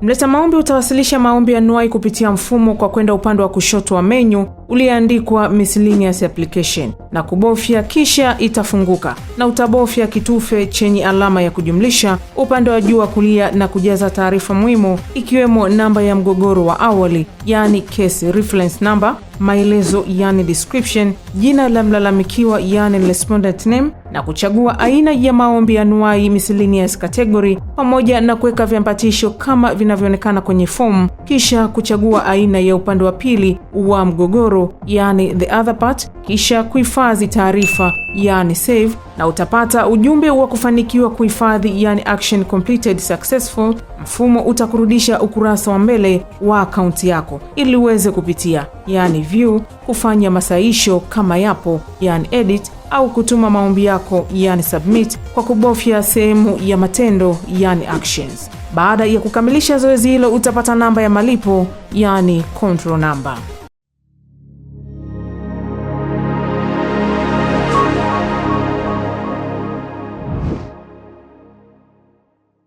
Mleta maombi utawasilisha maombi ya anuai kupitia mfumo kwa kwenda upande wa kushoto wa menu ulioandikwa miscellaneous application na kubofya, kisha itafunguka na utabofya kitufe chenye alama ya kujumlisha upande wa juu wa kulia na kujaza taarifa muhimu ikiwemo namba ya mgogoro wa awali yani case reference number, maelezo yani description, jina la mlalamikiwa yani respondent name, na kuchagua aina ya maombi ya anuai miscellaneous category pamoja na kuweka viambatisho kama vinavyoonekana kwenye form, kisha kuchagua aina ya upande wa pili wa mgogoro yani the other part, kisha kuhifadhi taarifa yani save, na utapata ujumbe wa kufanikiwa kuhifadhi yani action completed successful. Mfumo utakurudisha ukurasa wa mbele wa akaunti yako ili uweze kupitia yani view, kufanya masahisho kama yapo yani edit, au kutuma maombi yako yani submit kwa kubofya sehemu ya matendo yani actions. Baada ya kukamilisha zoezi hilo utapata namba ya malipo yani control number.